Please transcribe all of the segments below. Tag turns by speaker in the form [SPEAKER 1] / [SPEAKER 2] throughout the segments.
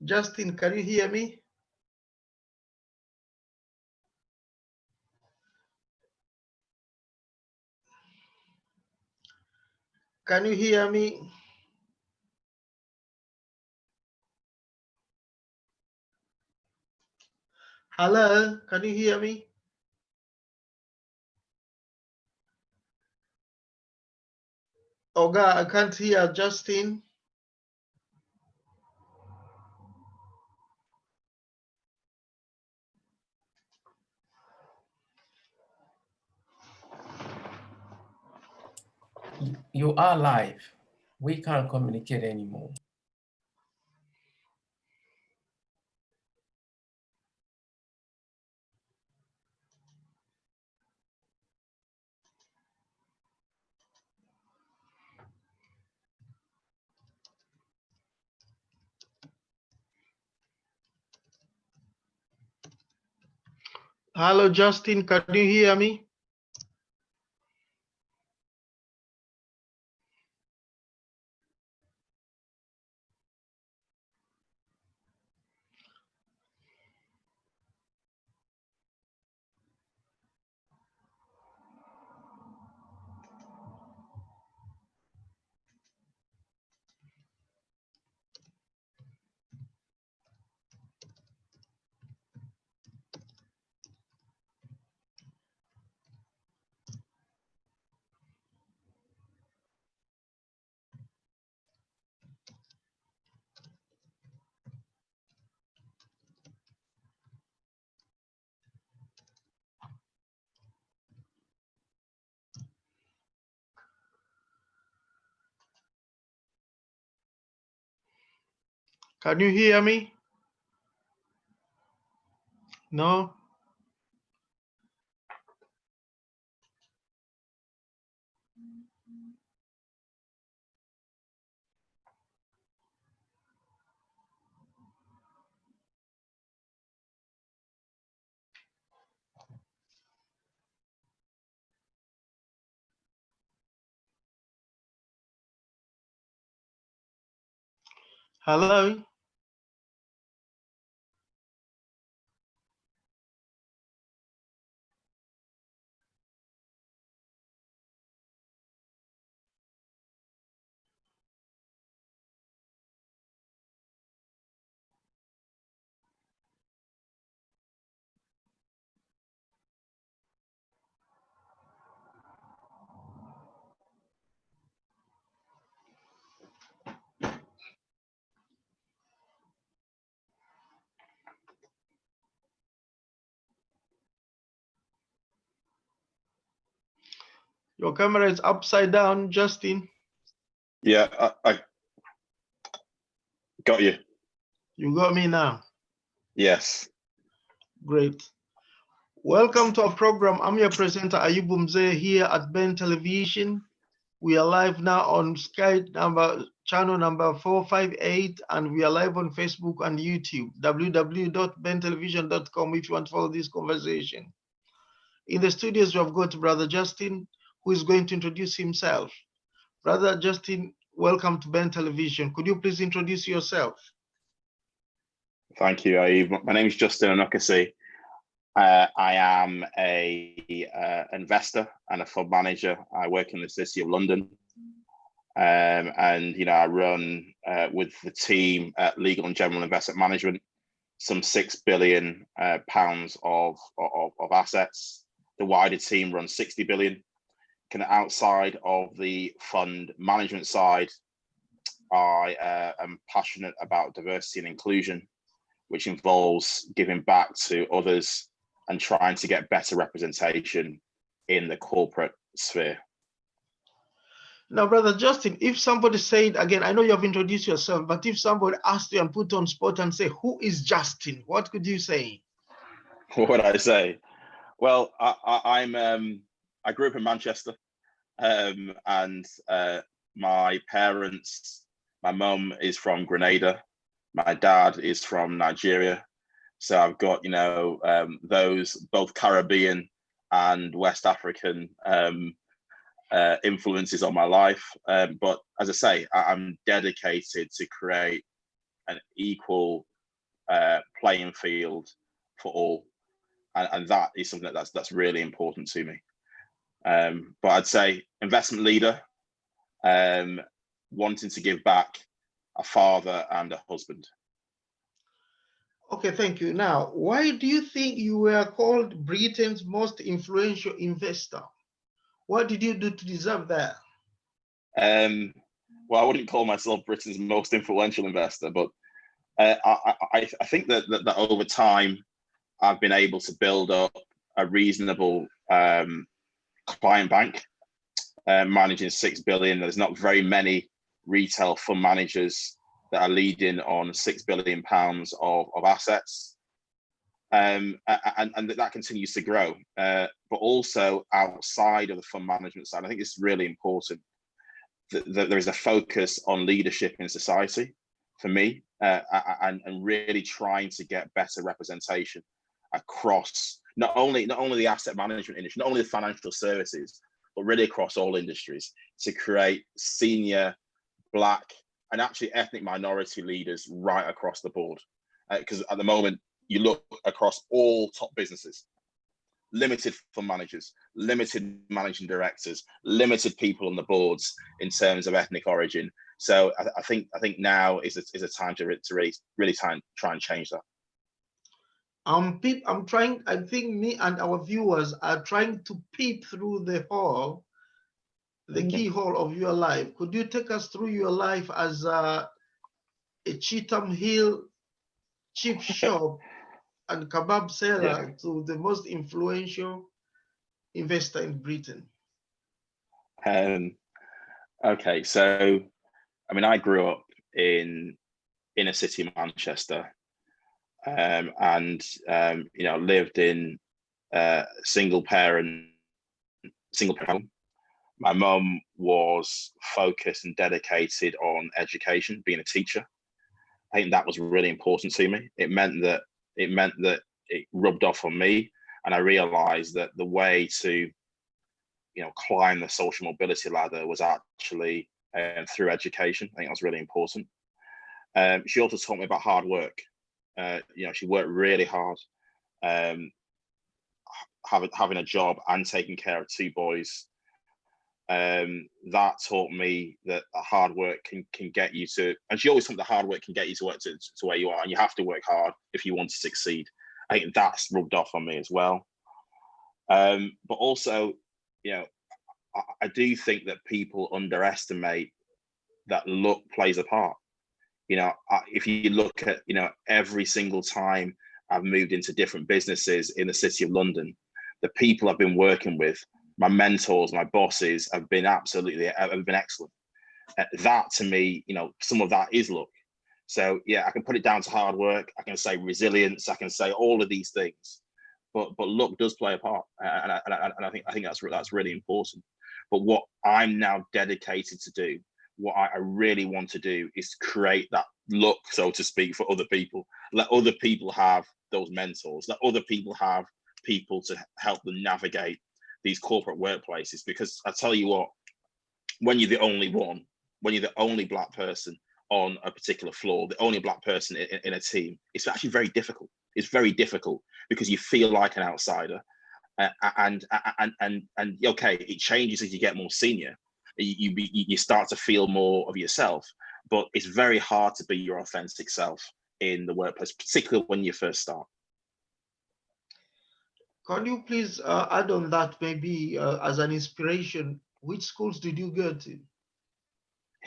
[SPEAKER 1] Justin, can you hear me? Can you hear me? Hello, can you hear me? Oga, I can't hear Justin.
[SPEAKER 2] You are live. We can't communicate anymore.
[SPEAKER 1] Hello, Justin, can you hear me? Can you hear me? No? Hello? Your camera is upside down, Justin.
[SPEAKER 3] Yeah, I got you.
[SPEAKER 1] You got me now.
[SPEAKER 3] Yes.
[SPEAKER 1] Great. Welcome to our program. I'm your presenter, Ayubu Mzee, here at Ben Television. We are live now on Sky channel number 458, and we are live on Facebook and YouTube, www.bentelevision.com if you want to follow this conversation. In the studios, we have got Brother Justin, who is going to introduce himself. Brother Justin, welcome to Ben Television. Could you please introduce yourself?
[SPEAKER 3] Thank you, Ayub. My name is Justin Onuekwusi. I am a investor and a fund manager. I work in the City of London, and I run with the team at Legal and General Investment Management some £6 billion pounds of assets. The wider team runs 60 billion. Kind of outside of the fund management side, I am passionate about diversity and inclusion, which involves giving back to others and trying to get better representation in the corporate sphere.
[SPEAKER 1] Now, Brother Justin, if somebody said, again, I know you have introduced yourself, but if somebody asked you and put on spot and say, who is Justin? What could you say?
[SPEAKER 3] What would I say? Well, I grew up in Manchester, and my parents, my mum is from Grenada, my dad is from Nigeria. So I've got, those both Caribbean and West African influences on my life. But as I say, I'm dedicated to create an equal playing field for all, and that is something that's really important to me. But I'd say investment leader, wanting to give back, a father and a husband.
[SPEAKER 1] Okay, thank you. Now, why do you think you were called Britain's most influential investor? What did you do to deserve that?
[SPEAKER 3] Well, I wouldn't call myself Britain's most influential investor, but I think that over time, I've been able to build up a reasonable client bank, managing 6 billion. There's not very many retail fund managers that are leading on 6 billion pounds of assets, and that continues to grow. But also outside of the fund management side, I think it's really important that there is a focus on leadership in society for me, and really trying to get better representation across not only the asset management industry, not only the financial services, but really across all industries, to create senior Black and actually ethnic minority leaders right across the board. Because at the moment, you look across all top businesses, limited fund managers, limited managing directors, limited people on the boards in terms of ethnic origin. So I think now is a time to really try and change that.
[SPEAKER 1] I'm trying. I think me and our viewers are trying to peep through the hole, the keyhole of your life. Could you take us through your life as a Cheetham Hill chip shop and kebab seller to the most influential investor in Britain?
[SPEAKER 3] Okay, so I mean, I grew up in inner city Manchester, and you know, lived in single parent home. My mum was focused and dedicated on education, being a teacher. I think that was really important to me. It meant that it rubbed off on me, and I realized that the way to, you know, climb the social mobility ladder was actually through education. I think that was really important. She also taught me about hard work. You know, she worked really hard, having a job and taking care of 2 boys. That taught me that hard work can get you to, and she always thought that hard work can get you to where you are, and you have to work hard if you want to succeed. I think that's rubbed off on me as well. But also, you know, I do think that people underestimate that look plays a part. You know, if you look at, you know, every single time I've moved into different businesses in the City of London, the people I've been working with, my mentors, my bosses have been excellent. That to me, you know, some of that is luck. So yeah, I can put it down to hard work. I can say resilience. I can say all of these things, but luck does play a part, and I think that's really important. But what I'm now dedicated to do, what I really want to do, is to create that luck, so to speak, for other people. Let other people have those mentors. Let other people have people to help them navigate these corporate workplaces. Because I tell you what, when you're the only one, when you're the only Black person on a particular floor, the only Black person in a team, it's actually very difficult. It's very difficult because you feel like an outsider, and okay, it changes as you get more senior. You start to feel more of yourself, but it's very hard to be your authentic self in the workplace, particularly when you first start.
[SPEAKER 1] Can you please add on that, maybe as an inspiration, which schools did you go to?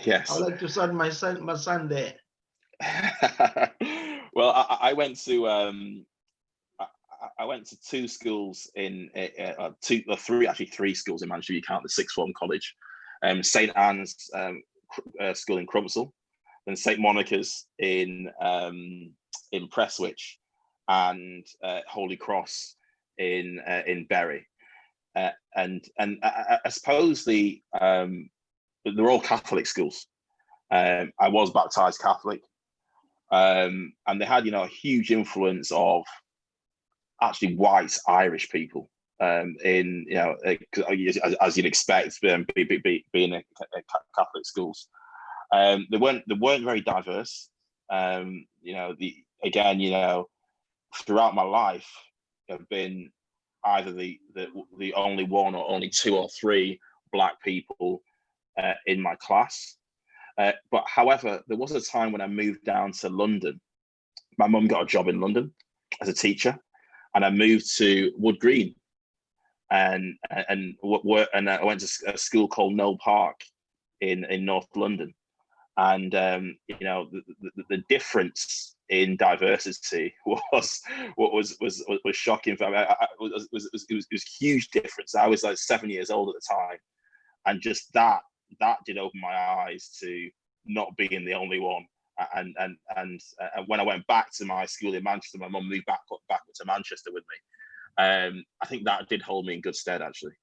[SPEAKER 3] Yes.
[SPEAKER 1] I would like to send my son there.
[SPEAKER 3] Well, I went to I went to 2 schools in 3 schools in Manchester. You count the sixth form college, St Anne's school in Crumpsall, then St Monica's in Prestwich, and Holy Cross in Bury, and I suppose they're all Catholic schools. I was baptized Catholic, and they had, you know, a huge influence of actually white Irish people in, you know, as you'd expect, being a Catholic schools. They weren't very diverse. You know, again, you know, throughout my life, I've been either the only one or only two or three Black people in my class. But however, there was a time when I moved down to London. My mum got a job in London as a teacher, and I moved to Wood Green, and I went to a school called Knoll Park in North London. And you know, the difference in diversity was shocking. It was huge difference. I was like 7 years old at the time, and just that did open my eyes to not being the only one. And when I went back to my school in Manchester, my mum moved back to Manchester with me. I think that did hold me in good stead, actually.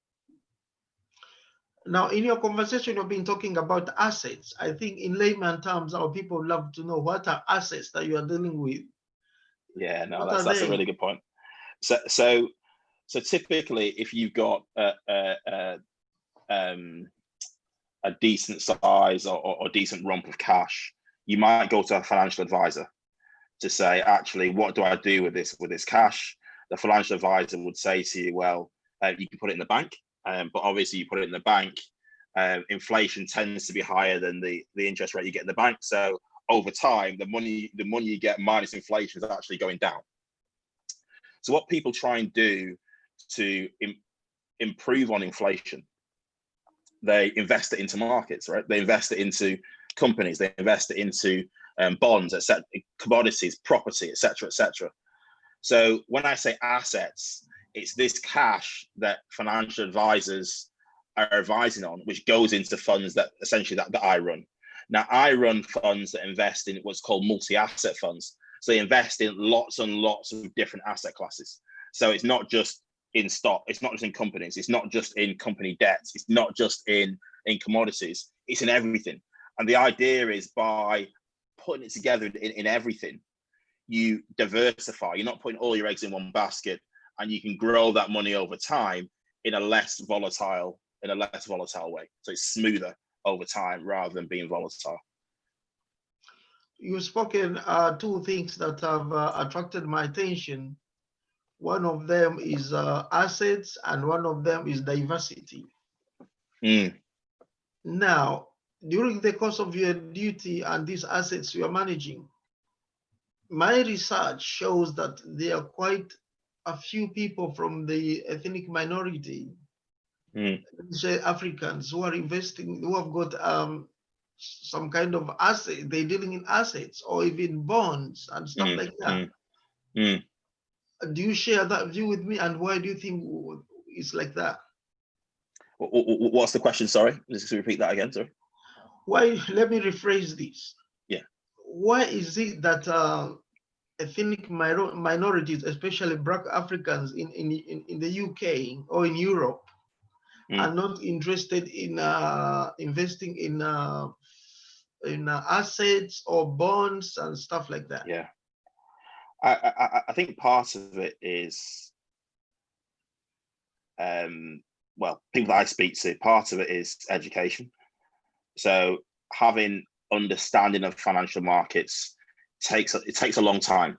[SPEAKER 1] Now, in your conversation, you've been talking about assets. I think in layman terms, our people love to know what are assets that you are dealing with.
[SPEAKER 3] Yeah, no, that's a really good point. So typically, if you've got a decent size or decent rump of cash, you might go to a financial advisor to say, actually, what do I do with this cash? The financial advisor would say to you, well, you can put it in the bank. But obviously, you put it in the bank, inflation tends to be higher than the interest rate you get in the bank. So over time, the money you get minus inflation is actually going down. So what people try and do to improve on inflation, they invest it into markets, right? They invest it into companies. They invest it into bonds, etc., commodities, property, etc., etc. So when I say assets, it's this cash that financial advisors are advising on, which goes into funds that essentially that I run. Now, I run funds that invest in what's called multi-asset funds. So they invest in lots and lots of different asset classes. So it's not just in stock, it's not just in companies, it's not just in company debts, it's not just in commodities, it's in everything. And the idea is by putting it together in everything, you diversify. You're not putting all your eggs in one basket, and you can grow that money over time in a less volatile way. So it's smoother over time rather than being volatile.
[SPEAKER 1] You've spoken two things that have attracted my attention. One of them is assets, and one of them is diversity. Now, during the course of your duty and these assets you are managing, my research shows that there are quite a few people from the ethnic minority, say Africans, who are investing, who have got some kind of asset, they're dealing in assets or even bonds and stuff like that. Do you share that view with me, and why do you think it's like that?
[SPEAKER 3] What's the question? Sorry, just repeat that again. Sorry.
[SPEAKER 1] Why? Let me rephrase this.
[SPEAKER 3] Yeah.
[SPEAKER 1] Why is it that ethnic minorities, especially Black Africans in the UK or in Europe, are not interested in investing in assets or bonds and stuff like that?
[SPEAKER 3] Yeah, I think part of it is, well, people that I speak to, part of it is education. So having understanding of financial markets takes a long time.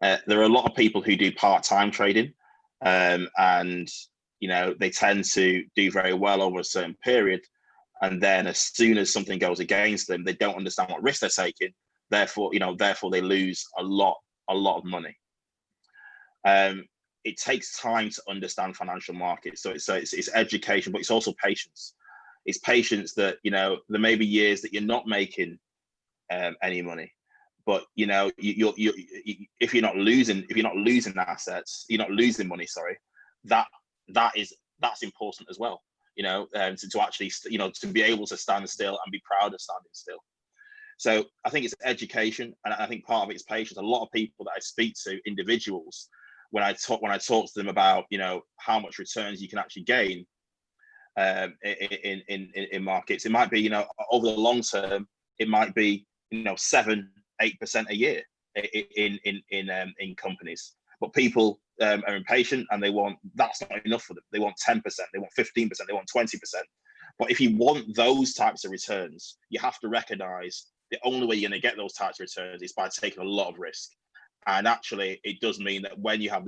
[SPEAKER 3] There are a lot of people who do part-time trading, and you know, they tend to do very well over a certain period, and then as soon as something goes against them, they don't understand what risk they're taking. Therefore they lose a lot of money. It takes time to understand financial markets. So it's education, but it's also patience. It's patience that, you know, there may be years that you're not making any money, but you know, if you're not losing assets, you're not losing money. Sorry, that's important as well. You know, to actually, you know, to be able to stand still and be proud of standing still. So I think it's education, and I think part of it is patience. A lot of people that I speak to, individuals, when I talk to them about, you know, how much returns you can actually gain in markets, it might be, you know, over the long term, it might be, you know, 7-8% a year in companies. But people are impatient, and that's not enough for them. They want 10%, they want 15%, they want 20%. But if you want those types of returns, you have to recognize the only way you're going to get those types of returns is by taking a lot of risk. And actually, it does mean that when you have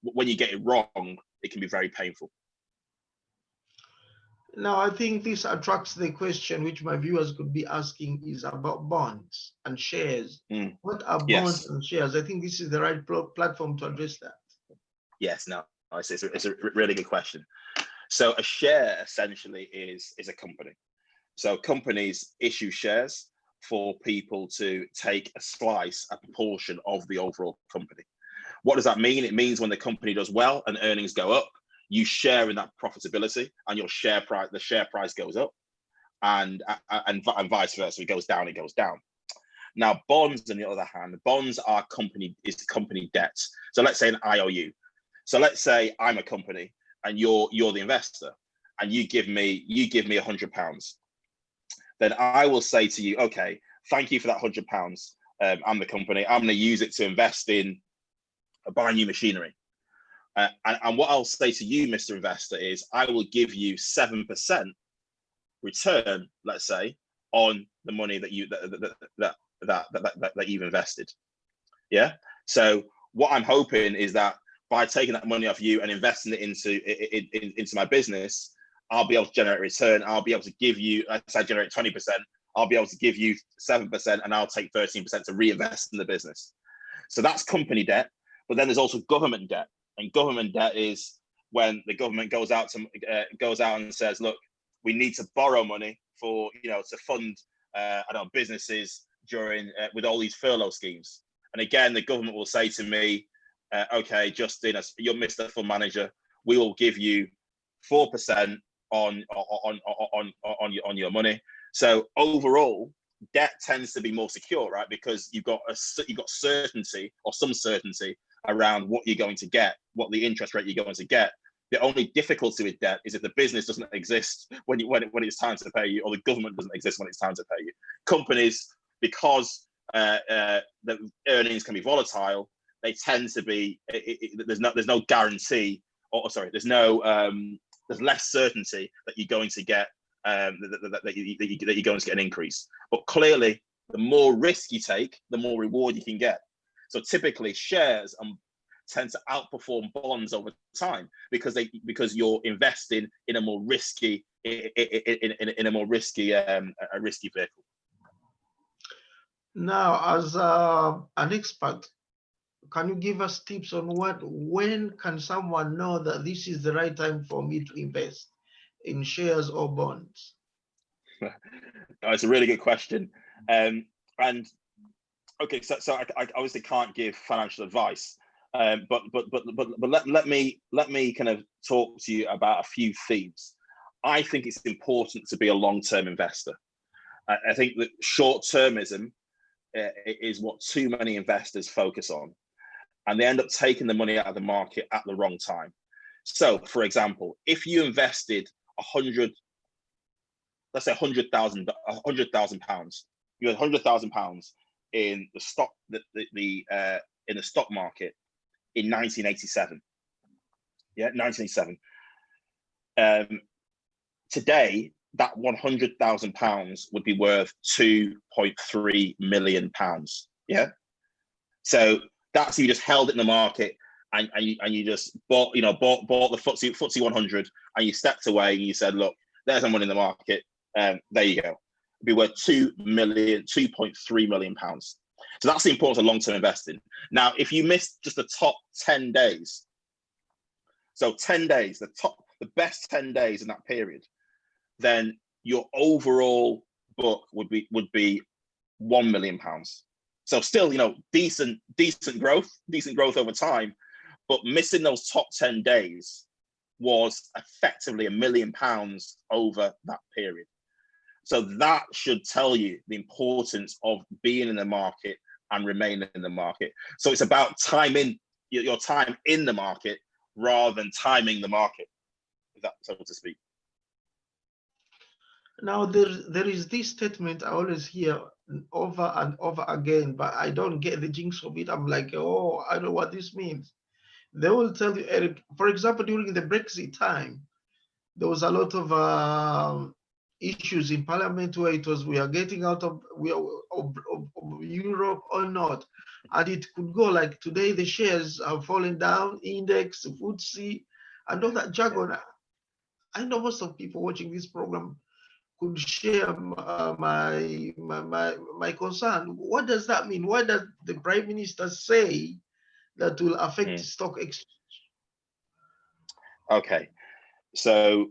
[SPEAKER 3] when you get it wrong, it can be very painful.
[SPEAKER 1] Now, I think this attracts the question which my viewers could be asking is about bonds and shares. What are bonds and shares? I think this is the right platform to address that.
[SPEAKER 3] Yes, no, it's a really good question. So a share essentially is a company. So companies issue shares for people to take a slice, a proportion of the overall company. What does that mean? It means when the company does well and earnings go up, you share in that profitability, and your share price, the share price goes up, and vice versa. It goes down, it goes down. Now, bonds, on the other hand, bonds are company debt. So let's say an IOU. So let's say I'm a company and you're the investor, and you give me £100. Then I will say to you, okay, thank you for that £100. I'm the company. I'm going to use it to invest in buy new machinery. And what I'll say to you, Mr. Investor, is I will give you 7% return, let's say, on the money that you've invested. Yeah. So what I'm hoping is that by taking that money off you and investing it into my business, I'll be able to generate a return. I'll be able to give you, let's say I generate 20%, I'll be able to give you 7%, and I'll take 13% to reinvest in the business. So that's company debt. But then there's also government debt, and government debt is when the government goes out and says, look, we need to borrow money for, to fund, businesses during with all these furlough schemes. And again, the government will say to me, okay, Justin, you're Mr. Fund Manager, we will give you 4% on your money. So overall, debt tends to be more secure, right? Because you've got certainty, or some certainty, around what you're going to get, what the interest rate you're going to get. The only difficulty with debt is if the business doesn't exist when it's time to pay you, or the government doesn't exist when it's time to pay you. Companies, because the earnings can be volatile, they tend to be there's no guarantee, there's less certainty that you're going to get that you're going to get an increase. But clearly, the more risk you take, the more reward you can get. So typically, shares tend to outperform bonds over time because you're investing in a more risky risky vehicle.
[SPEAKER 1] Now, as an expert, can you give us tips on when can someone know that this is the right time for me to invest in shares or bonds?
[SPEAKER 3] It's a really good question. And okay, so I obviously can't give financial advice, but let me kind of talk to you about a few themes. I think it's important to be a long-term investor. I think that short-termism is what too many investors focus on, and they end up taking the money out of the market at the wrong time. So, for example, if you invested let's say £100,000, you had £100,000 in the stock, in the stock market in 1987. Yeah, 1987. Today, that £100,000 would be worth £2.3 million. Yeah. So that's, you just held it in the market and you just bought the FTSE 100, and you stepped away and you said, look, there's some money in the market. There you go. It'd be worth £2.3 million. So that's the importance of long-term investing. Now, if you missed just the top 10 days, so 10 days, the best 10 days in that period, then your overall book would be £1 million. So still, decent growth over time, but missing those top 10 days was effectively £1 million over that period. So that should tell you the importance of being in the market and remaining in the market. So it's about timing your time in the market rather than timing the market, if that's so to speak.
[SPEAKER 1] Now, there is this statement I always hear over and over again, but I don't get the jinx of it. I'm like, oh, I know what this means. They will tell you, Eric, for example, during the Brexit time, there was a lot of issues in Parliament where it was, we are getting out of Europe or not. and it could go like today the shares are falling down, index, FTSE, and all that jargon. I know most of people watching this program could share my concern. What does that mean? What does the Prime Minister say that will affect stock exchange?
[SPEAKER 3] Okay, so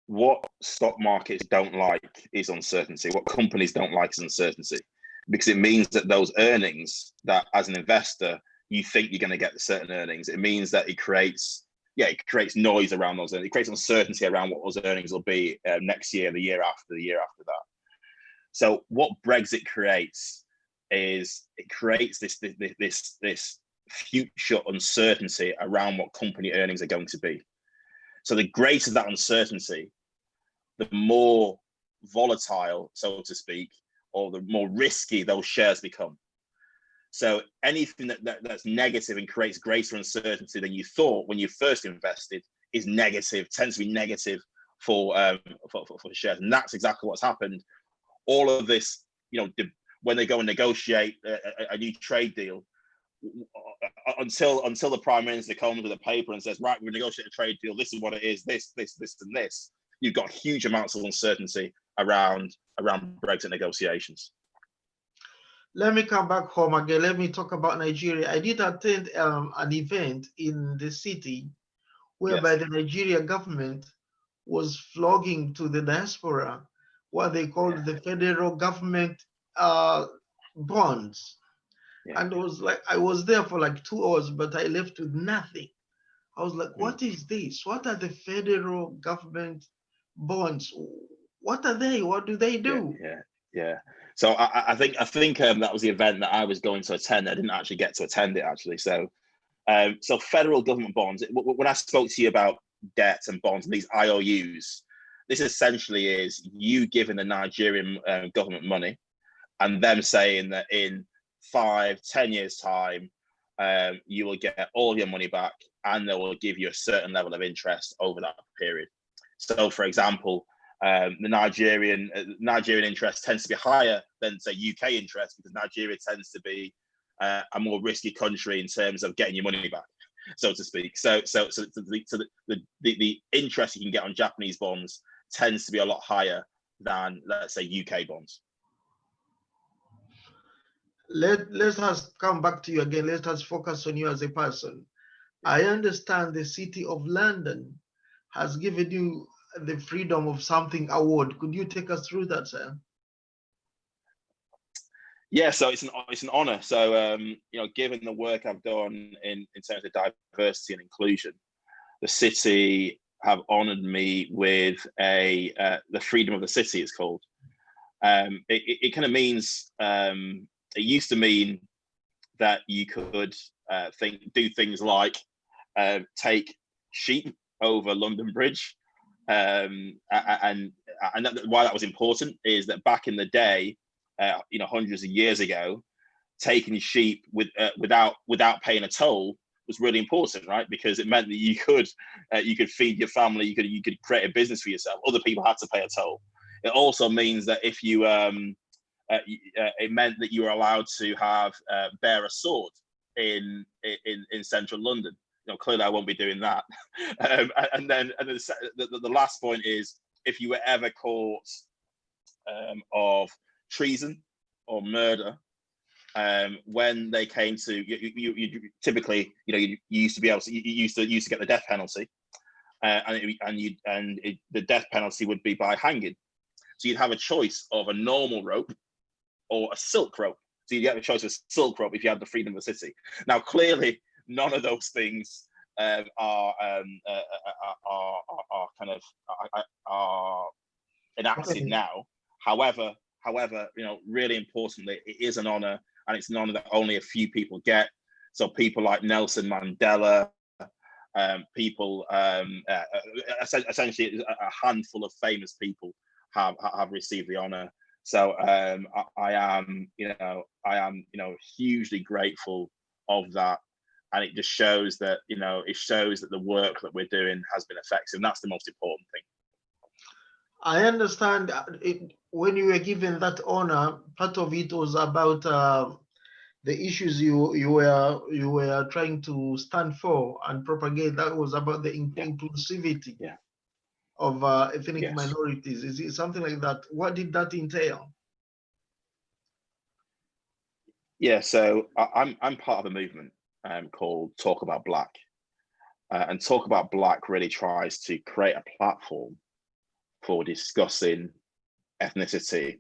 [SPEAKER 3] what stock markets don't like is uncertainty. What companies don't like is uncertainty, because it means that those earnings that as an investor, you think you're going to get the certain earnings. It means that it creates noise around those earnings. It creates uncertainty around what those earnings will be next year, the year after that. So what Brexit creates is it creates this future uncertainty around what company earnings are going to be. So the greater that uncertainty, the more volatile, so to speak, or the more risky those shares become. So anything that's negative and creates greater uncertainty than you thought when you first invested is negative, tends to be negative for shares. And that's exactly what's happened. All of this, when they go and negotiate a new trade deal, until the Prime Minister comes with a paper and says, right, we're negotiating a trade deal, this is what it is, this, and this, you've got huge amounts of uncertainty around Brexit negotiations.
[SPEAKER 1] Let me come back home again. Let me talk about Nigeria. I did attend an event in the city whereby the Nigeria government was flogging to the diaspora what they called the federal government bonds. And it was like, I was there for like 2 hours, but I left with nothing. I was like, what is this? What are the federal government bonds? What are they? What do they do?
[SPEAKER 3] Yeah. So I think that was the event that I was going to attend. I didn't actually get to attend it actually. So federal government bonds. When I spoke to you about debt and bonds and these IOUs, this essentially is you giving the Nigerian government money, and them saying that in 5-10 years time, you will get all your money back, and they will give you a certain level of interest over that period. So, for example, the Nigerian interest tends to be higher than, say, UK interest, because Nigeria tends to be a more risky country in terms of getting your money back, so to speak. So the interest you can get on Japanese bonds tends to be a lot higher than, let's say, UK bonds.
[SPEAKER 1] Let us come back to you again. Let us focus on you as a person. I understand the City of London has given you the Freedom of Something Award. Could you take us through that, sir?
[SPEAKER 3] Yeah, so it's an honor. So given the work I've done in terms of diversity and inclusion, the city have honored me with the Freedom of the City, it's called. It kind of means, it used to mean that you could do things like take sheep over London Bridge, and why that was important is that back in the day, hundreds of years ago, taking sheep without paying a toll was really important, right? Because it meant that you could feed your family, you could create a business for yourself. Other people had to pay a toll. It also means that if you it meant that you were allowed to bear a sword in central London. Clearly I won't be doing that. And then the last point is, if you were ever caught of treason or murder, when they came to you typically, you used to be able to, you used to get the death penalty, and the death penalty would be by hanging. So you'd have a choice of a normal rope or a silk rope. So you'd have a choice of a silk rope if you had the Freedom of the City. Now, clearly, none of those things are enacted now. However, really importantly, it is an honor, and it's an honor that only a few people get. So people like Nelson Mandela, people, essentially a handful of famous people have received the honor. So I am hugely grateful of that, and it just shows that the work that we're doing has been effective, and that's the most important thing.
[SPEAKER 1] I understand when you were given that honor, part of it was about the issues you were trying to stand for and propagate, that was about the inclusivity of ethnic minorities. Is it something like that? What did that entail?
[SPEAKER 3] Yeah, so I'm part of a movement called Talk About Black, and Talk About Black really tries to create a platform for discussing ethnicity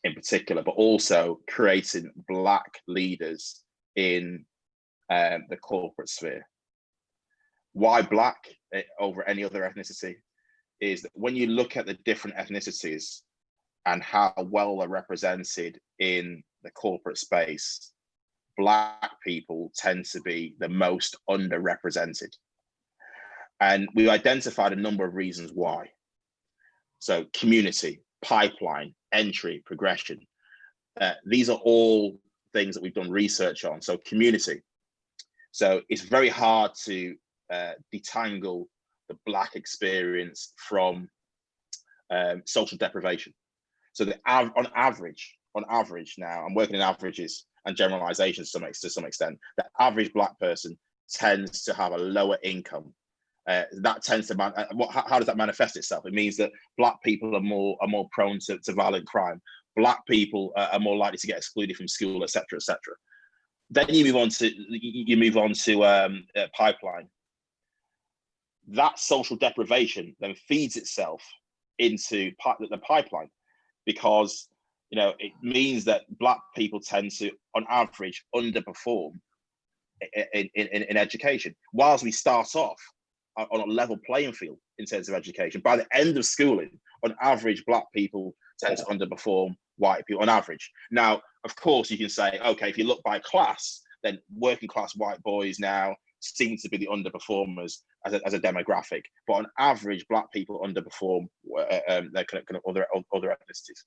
[SPEAKER 3] in particular, but also creating Black leaders in the corporate sphere. Why Black over any other ethnicity is that when you look at the different ethnicities and how well they're represented in the corporate space, Black people tend to be the most underrepresented. And we've identified a number of reasons why. So community, pipeline, entry, progression. These are all things that we've done research on. So community. So it's very hard to detangle the Black experience from social deprivation. So on average now, I'm working in averages and generalizations to some extent, the average Black person tends to have a lower income. That tends to how does that manifest itself? It means that Black people are more prone to violent crime. Black people are more likely to get excluded from school, etc., etc. Then you move on to pipeline. That social deprivation then feeds itself into the pipeline, because it means that Black people tend to, on average, underperform in education. Whilst we start off on a level playing field in terms of education, by the end of schooling, on average, Black people tend to underperform white people on average. Now, of course, you can say, okay, if you look by class, then working class white boys now seem to be the underperformers as a demographic. But on average, Black people underperform their kind of other ethnicities.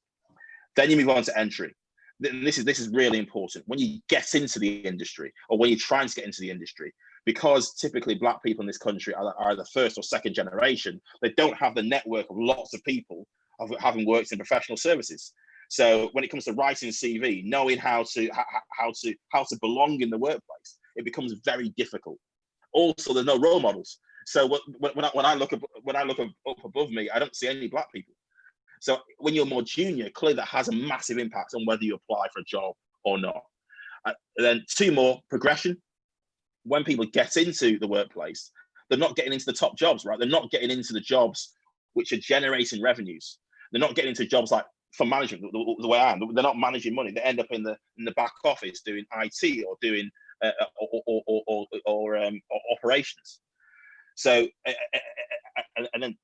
[SPEAKER 3] Then you move on to entry. This is really important. When you get into the industry, or when you're trying to get into the industry, because typically Black people in this country are the first or second generation, they don't have the network of lots of people of having worked in professional services. So when it comes to writing a CV, knowing how to belong in the workplace, it becomes very difficult. Also, there's no role models. So when I look up above me, I don't see any Black people. So when you're more junior, clearly that has a massive impact on whether you apply for a job or not. And then two more, progression. When people get into the workplace, they're not getting into the top jobs, right? They're not getting into the jobs which are generating revenues. They're not getting into jobs like for management, the way I am. They're not managing money. They end up in the back office doing IT or doing or operations. So and then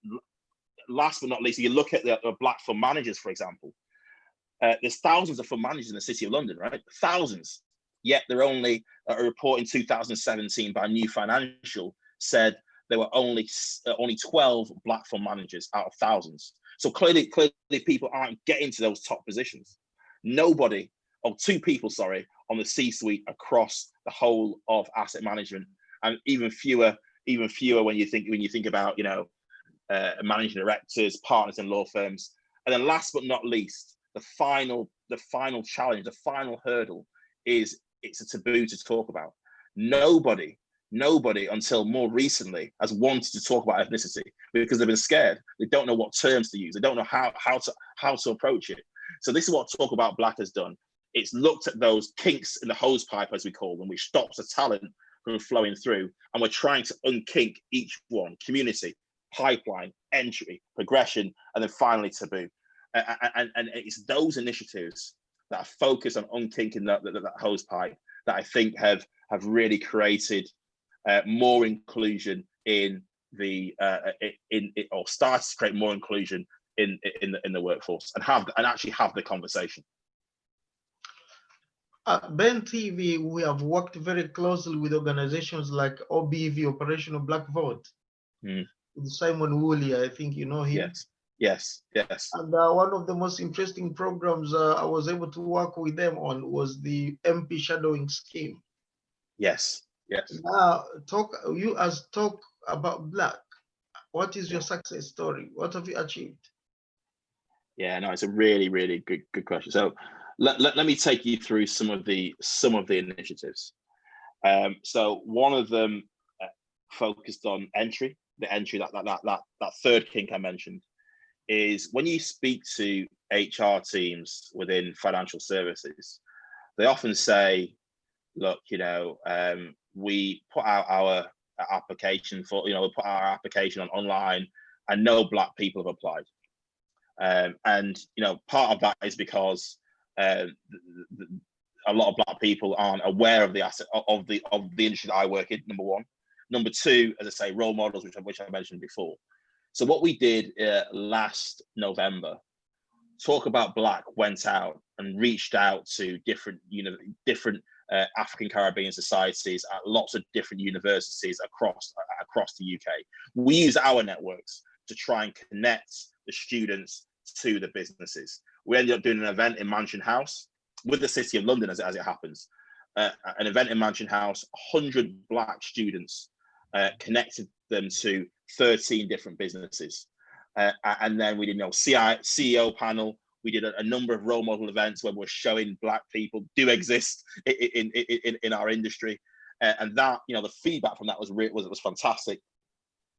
[SPEAKER 3] last but not least, you look at the Black fund managers, for example. There's thousands of fund managers in the City of London, right? Thousands. Yet they're only a report in 2017 by New Financial said there were only 12 Black fund managers out of thousands. So clearly people aren't getting to those top positions. Two people, on the C-suite across the whole of asset management, and even fewer when you think about managing directors, partners in law firms. And then last but not least, the final challenge, the final hurdle is it's a taboo to talk about. Nobody until more recently has wanted to talk about ethnicity because they've been scared. They don't know what terms to use. They don't know how to approach it. So this is what Talk About Black has done. It's looked at those kinks in the hose pipe, as we call them, which stops the talent from flowing through. And we're trying to unkink each one: community, pipeline, entry, progression, and then finally taboo. And it's those initiatives that are focused on unkinking that hose pipe that I think have really created more inclusion in the or started to create more inclusion in the workforce and actually have the conversation.
[SPEAKER 1] At BENTV, we have worked very closely with organizations like OBV, Operational Black Vote, with Simon Woolley. I think you know him.
[SPEAKER 3] Yes.
[SPEAKER 1] And one of the most interesting programs I was able to work with them on was the MP shadowing scheme.
[SPEAKER 3] Yes.
[SPEAKER 1] Now, talk about Black. What is your success story? What have you achieved?
[SPEAKER 3] Yeah, no, it's a really, really good question. So let me take you through some of the initiatives. So one of them focused on entry. The entry, that third kink I mentioned, is when you speak to HR teams within financial services, they often say, look, we put out our application for, we put our application on online and no Black people have applied. And part of that is because a lot of Black people aren't aware of the asset of the industry that I work in, number one. Number two, as I say, role models, which I mentioned before. So what we did last November, Talk About Black went out and reached out to different African Caribbean societies at lots of different universities across the UK. We use our networks to try and connect the students to the businesses. We ended up doing an event in Mansion House with the City of London, as it happens. An event in Mansion House, 100 Black students connected them to 13 different businesses. And then we did CEO panel. We did a number of role model events where we're showing Black people do exist in our industry. And that, the feedback from that was fantastic.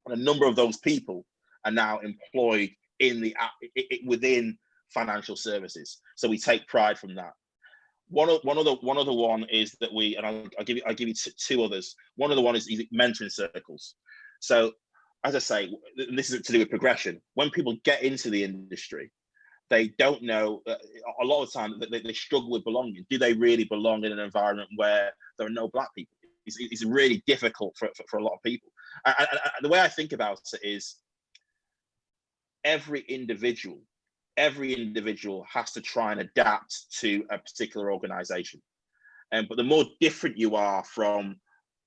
[SPEAKER 3] And a number of those people are now employed within financial services. So we take pride from that. One other one is that I'll give you two others. One other one is mentoring circles. So as I say, this is to do with progression. When people get into the industry, they don't know, a lot of the time they struggle with belonging. Do they really belong in an environment where there are no Black people? It's really difficult for a lot of people. And the way I think about it is every individual has to try and adapt to a particular organization. But the more different you are from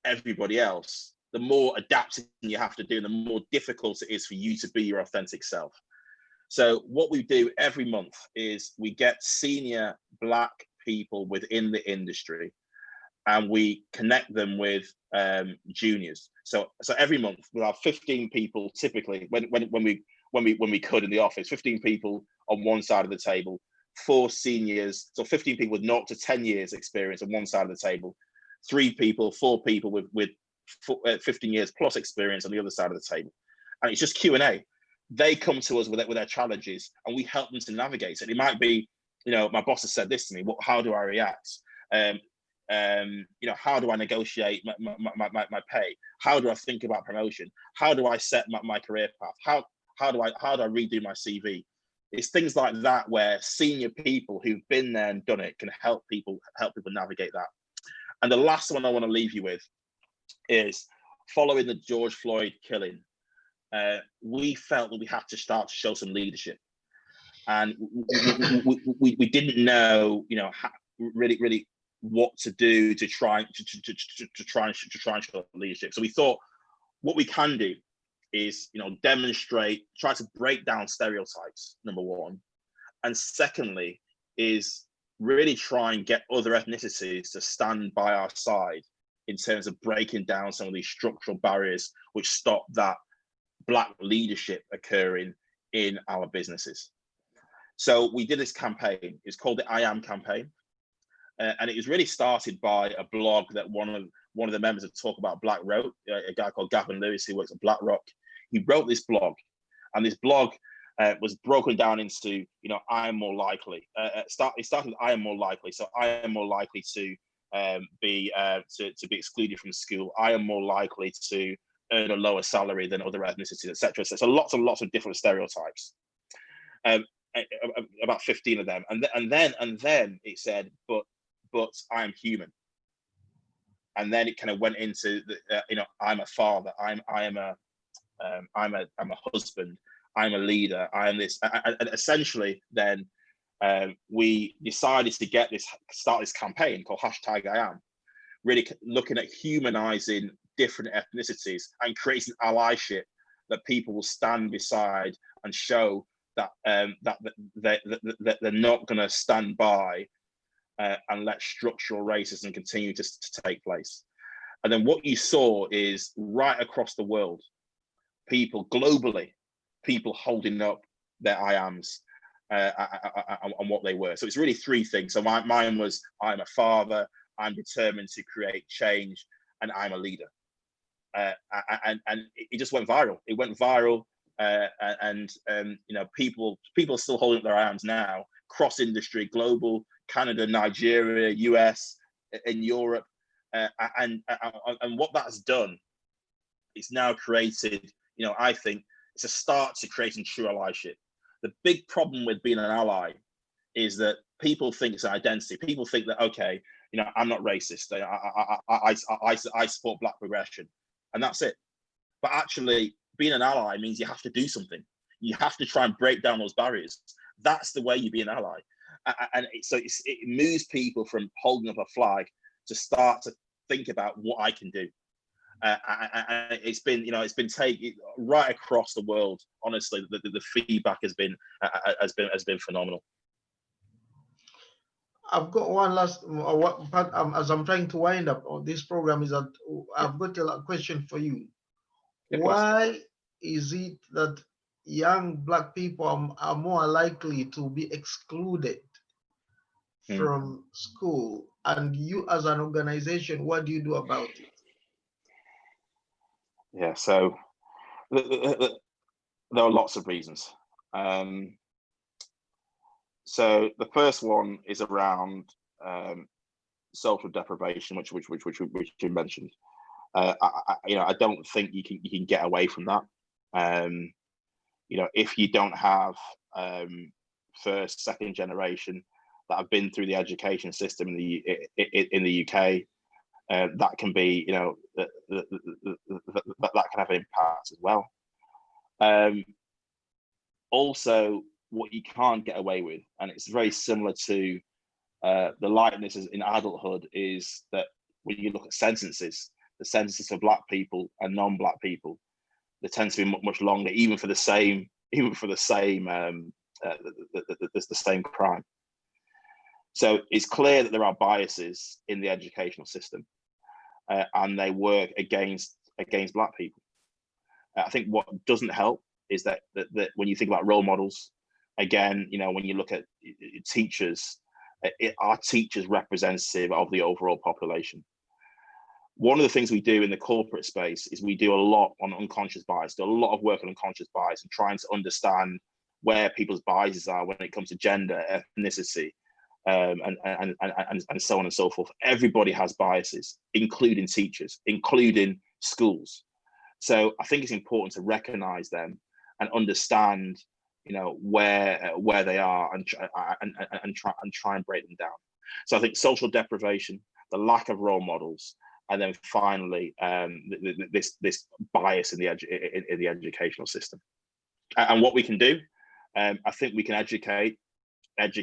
[SPEAKER 3] everybody else, the more adapting you have to do, and the more difficult it is for you to be your authentic self. So what we do every month is we get senior Black people within the industry and we connect them with juniors. So every month we'll have 15 people, typically when we could in the office, 15 people on one side of the table, 4 seniors, so 15 people with 0 to 10 years experience on one side of the table, 4 people with 15 years plus experience on the other side of the table. And it's just Q&A. They come to us with their challenges and we help them to navigate it. It might be, my boss has said this to me, how do I react? How do I negotiate my pay? How do I think about promotion? How do I set my career path? How do I redo my CV? It's things like that where senior people who've been there and done it can help people navigate that. And the last one I want to leave you with is following the George Floyd killing. We felt that we had to start to show some leadership, and we didn't know, really what to do to try and show leadership. So we thought what we can do is, demonstrate, try to break down stereotypes, number one, and secondly is really try and get other ethnicities to stand by our side in terms of breaking down some of these structural barriers which stop that Black leadership occurring in our businesses. So we did this campaign. It's called the I Am campaign, and it was really started by a blog that one of the members of Talk About Black wrote. A guy called Gavin Lewis, who works at BlackRock. He wrote this blog, and this blog was broken down into, I am more likely. It started with I am more likely. So I am more likely to be excluded from school. I am more likely to earn a lower salary than other ethnicities, etc. So lots and lots of different stereotypes, about 15 of them, and then it said, but I am human, and then it kind of went into the, I'm a father, I'm a husband, I'm a leader, I am this, and essentially then we decided to start this campaign called #IAM, really looking at humanizing different ethnicities and creating allyship that people will stand beside and show that that they're not going to stand by and let structural racism continue to take place. And then what you saw is right across the world, people globally, people holding up their I Ams. and what they were. So it's really three things. So mine was, I'm a father, I'm determined to create change, and I'm a leader. And it just went viral. It went viral, and you know, people are still holding up their arms now, cross industry, global, Canada, Nigeria, US, in Europe, and what that's done, it's now created, you know, I think it's a start to creating true allyship. The big problem with being an ally is that people think it's identity. People think that, okay, you know, I'm not racist. I support Black progression, and that's it. But actually, being an ally means you have to do something. You have to try and break down those barriers. That's the way you be an ally. And it moves people from holding up a flag to start to think about what I can do. And it's been, you know, it's been taken right across the world. Honestly, the feedback has been phenomenal.
[SPEAKER 1] I've got one last part as I'm trying to wind up on this program, is that I've got a question for you.
[SPEAKER 3] Yeah,
[SPEAKER 1] why is it that young Black people are more likely to be excluded from school? And you as an organization, what do you do about it?
[SPEAKER 3] Yeah, so there are lots of reasons. So the first one is around social deprivation, which you mentioned. You know, I don't think you can get away from that. You know, if you don't have first, second generation that have been through the education system in the UK, that can be, you know, that can have an impact as well. Also, what you can't get away with, and it's very similar to the likenesses in adulthood, is that when you look at sentences, the sentences for Black people and non-Black people, they tend to be much longer, even for the same crime. So it's clear that there are biases in the educational system, and they work against Black people. I think what doesn't help is that when you think about role models, again, you know, when you look at teachers, are teachers representative of the overall population? One of the things we do in the corporate space is we do a lot on unconscious bias, do a lot of work on unconscious bias and trying to understand where people's biases are when it comes to gender, ethnicity, and so on and so forth. Everybody has biases, including teachers, including schools. So I think it's important to recognize them and understand, you know, where they are, and try and break them down. So I think social deprivation, the lack of role models, and then finally this bias in the educational system. And what we can do, I think we can educate the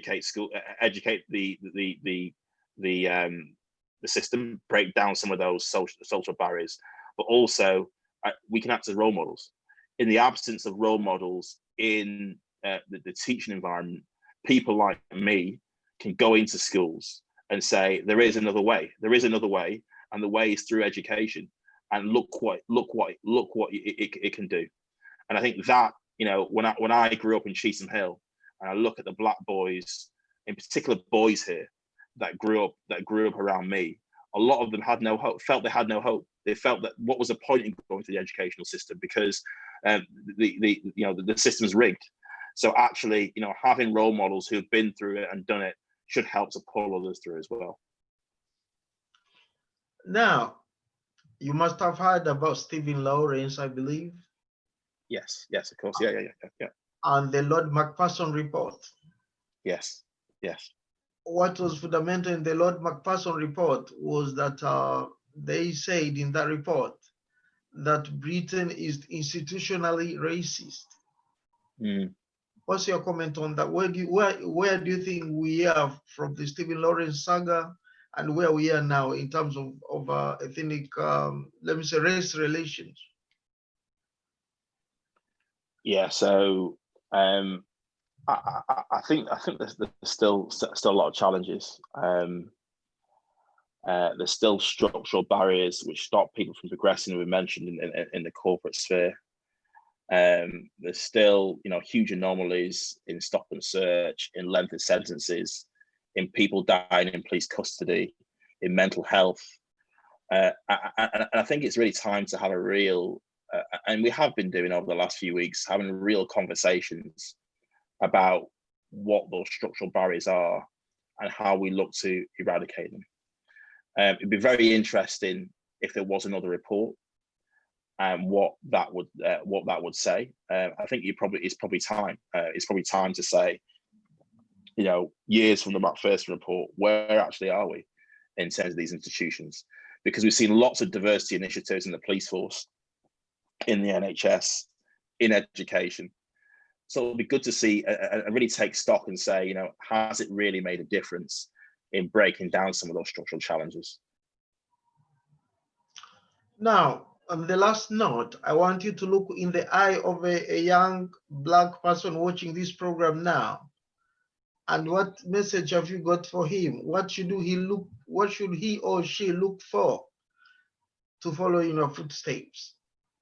[SPEAKER 3] system, break down some of those social barriers, but also we can act as role models. In the absence of role models in the teaching environment, people like me can go into schools and say there is another way, and the way is through education, and look what it can do. And I think that, you know, when I grew up in Cheetham Hill, and I look at the Black boys, in particular boys here, that grew up around me, a lot of them had no hope, felt they had no hope. They felt that what was the point in going to the educational system, because the system's rigged. So actually, you know, having role models who've been through it and done it should help to pull others through as well.
[SPEAKER 1] Now, you must have heard about Stephen Lawrence, I believe.
[SPEAKER 3] Yes, of course. Yeah.
[SPEAKER 1] And the Lord Macpherson report.
[SPEAKER 3] Yes.
[SPEAKER 1] What was fundamental in the Lord Macpherson report was that they said in that report that Britain is institutionally racist. What's your comment on that? Where do you think we are from the Stephen Lawrence saga, and where we are now in terms of ethnic, let me say, race relations?
[SPEAKER 3] Yeah, so I think there's still a lot of challenges. There's still structural barriers which stop people from progressing, we mentioned in the corporate sphere. There's still, huge anomalies in stop and search, in length of sentences, in people dying in police custody, in mental health. And I think it's really time to have a real, and we have been doing over the last few weeks, having real conversations about what those structural barriers are and how we look to eradicate them. It'd be very interesting if there was another report and what that would say. I think it's probably time. It's probably time to say, years from the Macpherson report, where actually are we in terms of these institutions? Because we've seen lots of diversity initiatives in the police force, in the NHS, in education. So it'll be good to see and really take stock and say, has it really made a difference in breaking down some of those structural challenges?
[SPEAKER 1] Now, on the last note, I want you to look in the eye of a young Black person watching this program now. And what message have you got for him? What should he or she look for to follow in your footsteps?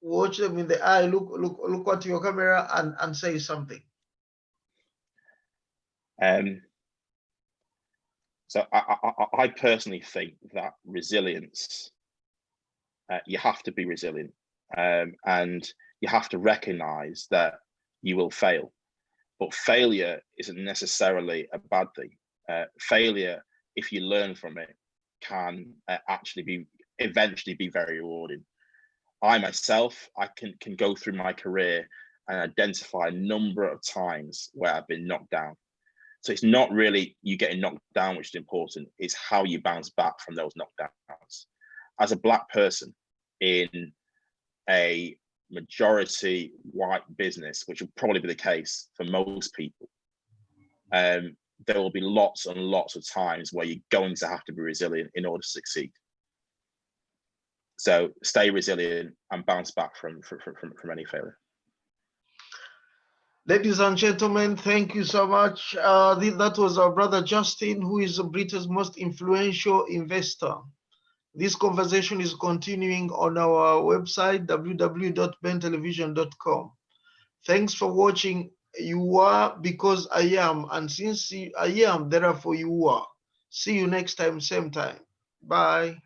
[SPEAKER 1] Watch them in the eye, look at your camera and say something.
[SPEAKER 3] So I personally think that resilience, you have to be resilient, and you have to recognize that you will fail. But failure isn't necessarily a bad thing. Failure, if you learn from it, can actually eventually be very rewarding. I myself, I can go through my career and identify a number of times where I've been knocked down. So it's not really you getting knocked down which is important, it's how you bounce back from those knockdowns. As a Black person in a majority white business, which will probably be the case for most people, there will be lots and lots of times where you're going to have to be resilient in order to succeed. So stay resilient and bounce back from any failure.
[SPEAKER 1] Ladies and gentlemen, thank you so much. That was our brother Justin, who is Britain's most influential investor. This conversation is continuing on our website, www.bentelevision.com. Thanks for watching. You are because I am, and since I am, therefore you are. See you next time, same time. Bye.